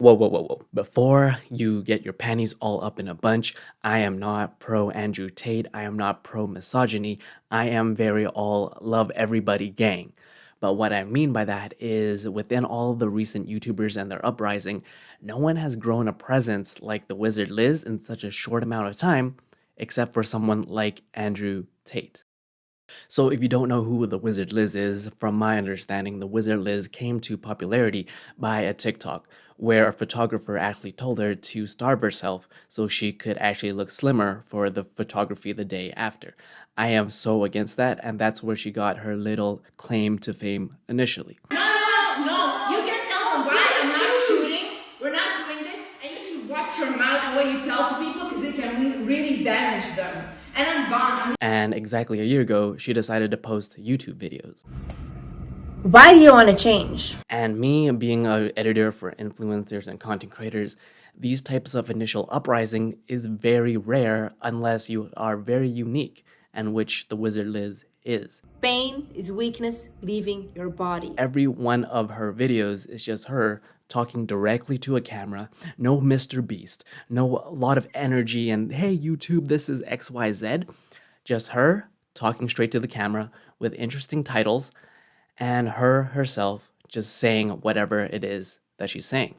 Whoa, whoa, whoa, whoa. Before you get your panties all up in a bunch, I am not pro Andrew Tate. I am not pro misogyny. I am very all love everybody gang. But what I mean by that is within all the recent YouTubers and their uprising, no one has grown a presence like Thewizardliz in such a short amount of time, except for someone like Andrew Tate. So if you don't know who the Wizard Liz is, from my understanding, the Wizard Liz came to popularity by a TikTok where a photographer actually told her to starve herself so she could actually look slimmer for the photography the day after. I am so against that, and that's where she got her little claim to fame initially. No, no, no, no. You can tell them, right? I'm not shooting. We're not doing this. And you should watch your mouth and what you tell to people because it can really damage them. And I'm gone. And exactly a year ago, she decided to post YouTube videos. Why do you want to change? And me being an editor for influencers and content creators, these types of initial uprising is very rare unless you are very unique, and which the Wizard Liz is. Pain is weakness leaving your body. Every one of her videos is just her talking directly to a camera, no Mr. Beast, no lot of energy and hey YouTube, this is XYZ. Just her talking straight to the camera with interesting titles and her herself just saying whatever it is that she's saying.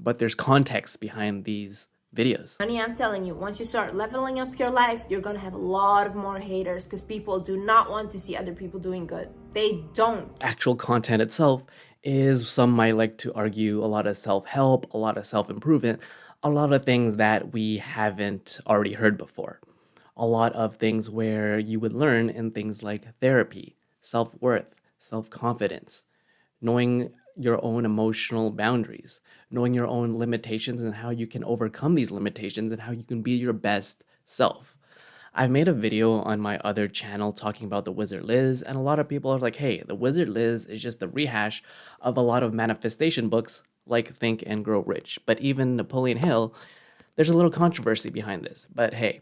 But there's context behind these videos. Honey, I'm telling you, once you start leveling up your life, you're gonna have a lot of more haters because people do not want to see other people doing good. They don't. Actual content itself is, some might like to argue, a lot of self-help, a lot of self-improvement, a lot of things that we haven't already heard before. A lot of things where you would learn in things like therapy, self-worth, self-confidence, knowing your own emotional boundaries, knowing your own limitations and how you can overcome these limitations and how you can be your best self. I've made a video on my other channel talking about the Wizard Liz, and a lot of people are like, hey, the Wizard Liz is just a rehash of a lot of manifestation books like Think and Grow Rich. But even Napoleon Hill, there's a little controversy behind this. But hey,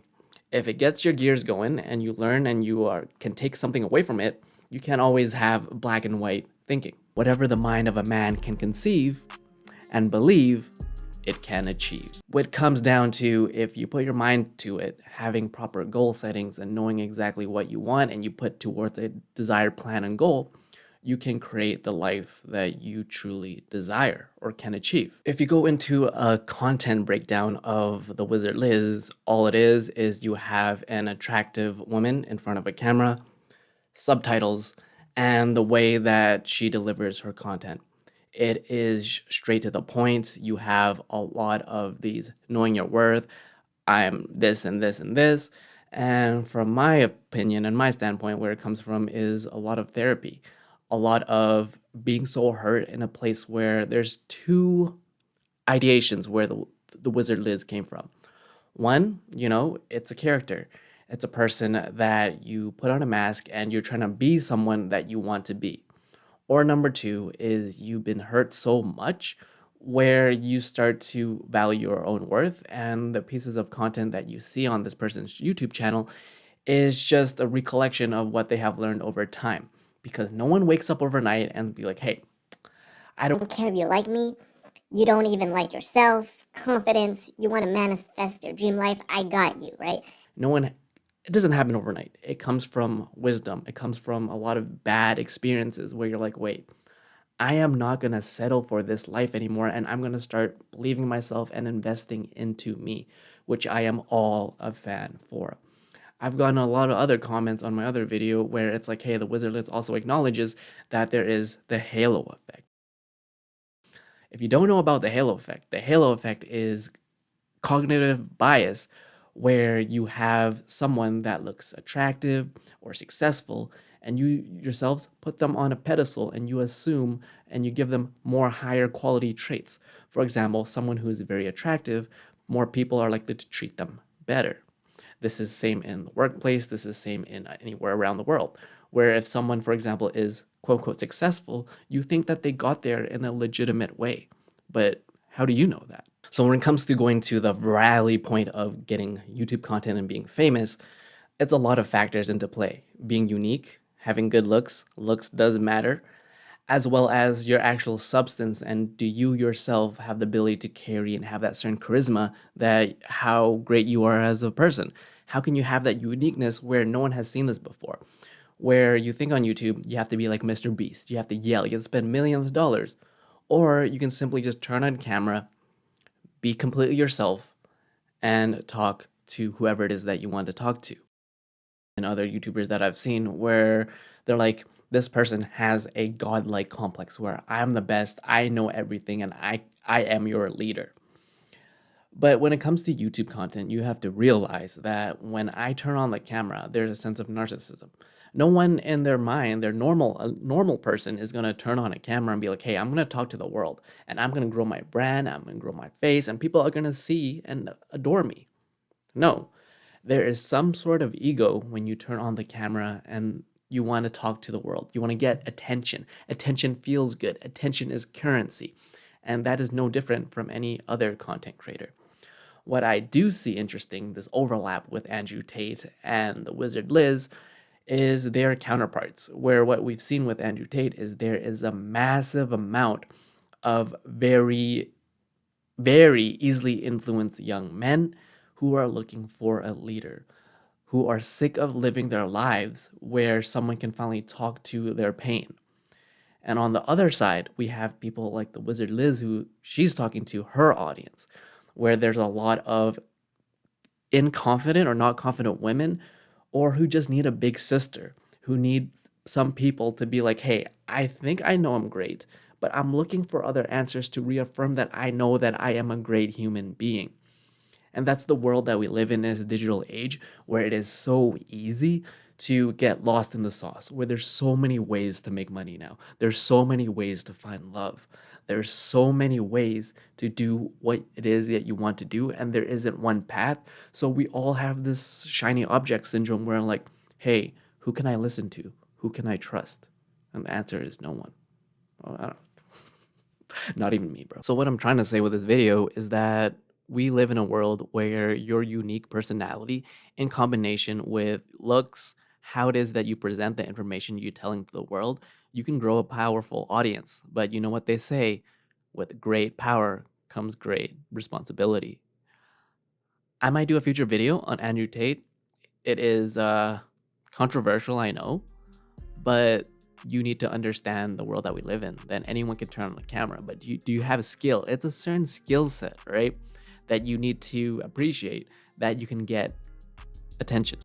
if it gets your gears going and you learn and you can take something away from it, you can't always have black and white thinking. Whatever the mind of a man can conceive and believe, it can achieve. What comes down to, if you put your mind to it, having proper goal settings and knowing exactly what you want and you put towards a desired plan and goal, you can create the life that you truly desire or can achieve. If you go into a content breakdown of the Wizard Liz, all it is you have an attractive woman in front of a camera, subtitles, and the way that she delivers her content. It is straight to the point. You have a lot of these knowing your worth. I'm this and this and this. And from my opinion and my standpoint, where it comes from is a lot of therapy, a lot of being so hurt in a place where there's two ideations where the Wizard Liz came from. One, it's a character. It's a person that you put on a mask and you're trying to be someone that you want to be. Or number two is you've been hurt so much where you start to value your own worth, and the pieces of content that you see on this person's YouTube channel is just a recollection of what they have learned over time. Because no one wakes up overnight and be like, hey, I don't care if you like me, you don't even like yourself, confidence, you want to manifest your dream life, I got you, right? It doesn't happen overnight. It comes from wisdom. It comes from a lot of bad experiences where you're like, wait, I am not going to settle for this life anymore, and I'm going to start believing myself and investing into me, which I am all a fan for. I've gotten a lot of other comments on my other video where it's like, hey, the Wizard Liz also acknowledges that there is the halo effect. If you don't know about the halo effect is cognitive bias, where you have someone that looks attractive or successful and you yourselves put them on a pedestal and you assume and you give them more higher quality traits. For example, someone who is very attractive, more people are likely to treat them better. This is same in the workplace, this is same in anywhere around the world, where if someone, for example, is quote-unquote successful, you think that they got there in a legitimate way. But how do you know that? So when it comes to going to the rally point of getting YouTube content and being famous, it's a lot of factors into play. Being unique, having good looks does matter, as well as your actual substance, and do you yourself have the ability to carry and have that certain charisma, that how great you are as a person? How can you have that uniqueness where no one has seen this before? Where you think on YouTube, you have to be like Mr. Beast, you have to yell, you have to spend millions of dollars, or you can simply just turn on camera, be completely yourself, and talk to whoever it is that you want to talk to. And other YouTubers that I've seen where they're like, this person has a godlike complex where I'm the best, I know everything, and I am your leader. But when it comes to YouTube content, you have to realize that when I turn on the camera, there's a sense of narcissism. No one in their mind, a normal person is gonna turn on a camera and be like, hey, I'm gonna talk to the world, and I'm gonna grow my brand, I'm gonna grow my face, and people are gonna see and adore me. No, there is some sort of ego when you turn on the camera and you want to talk to the world. You want to get attention. Attention feels good. Attention is currency. And that is no different from any other content creator. What I do see interesting, this overlap with Andrew Tate and Thewizardliz, is their counterparts, where what we've seen with Andrew Tate is there is a massive amount of very, very easily influenced young men who are looking for a leader, who are sick of living their lives where someone can finally talk to their pain. And on the other side, we have people like Thewizardliz, who she's talking to her audience, where there's a lot of inconfident or not confident women, or who just need a big sister, who need some people to be like, hey, I think I know I'm great, but I'm looking for other answers to reaffirm that I know that I am a great human being. And that's the world that we live in as a digital age, where it is so easy to get lost in the sauce, where there's so many ways to make money now. There's so many ways to find love. There's so many ways to do what it is that you want to do, and there isn't one path. So we all have this shiny object syndrome where I'm like, hey, who can I listen to? Who can I trust? And the answer is no one. Well, I don't know. Not even me, bro. So what I'm trying to say with this video is that we live in a world where your unique personality in combination with looks, how it is that you present the information you're telling to the world, you can grow a powerful audience. But you know what they say, with great power comes great responsibility. I might do a future video on Andrew Tate. It is controversial, I know, but you need to understand the world that we live in. Then anyone can turn on the camera, but do you have a skill? It's a certain skill set, right? That you need to appreciate, that you can get attention.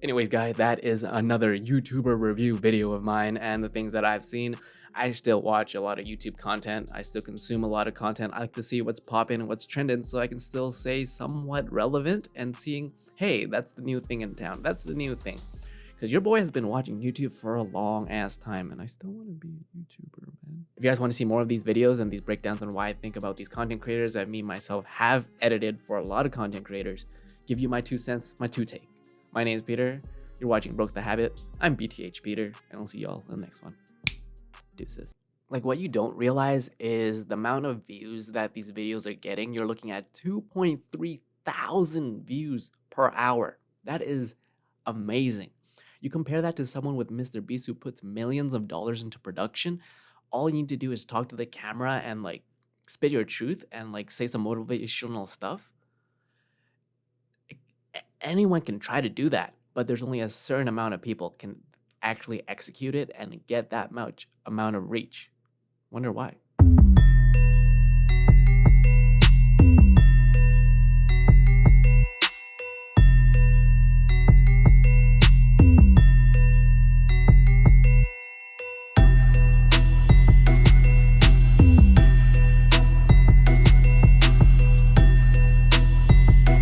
Anyways, guys, that is another YouTuber review video of mine and the things that I've seen. I still watch a lot of YouTube content. I still consume a lot of content. I like to see what's popping and what's trending so I can still stay somewhat relevant and seeing, hey, that's the new thing in town. That's the new thing. Because your boy has been watching YouTube for a long ass time, and I still want to be a YouTuber, man. If you guys want to see more of these videos and these breakdowns on why I think about these content creators that me myself have edited for a lot of content creators, give you my 2 cents, my 2 take. My name is Peter. You're watching Broke the Habit. I'm BTH Peter, and I'll see y'all in the next one. Deuces. Like, what you don't realize is the amount of views that these videos are getting. You're looking at 2.3 thousand views per hour. That is amazing. You compare that to someone with Mr. Beast who puts millions of dollars into production. All you need to do is talk to the camera and like spit your truth and like say some motivational stuff. Anyone can try to do that, but there's only a certain amount of people can actually execute it and get that much amount of reach. Wonder why.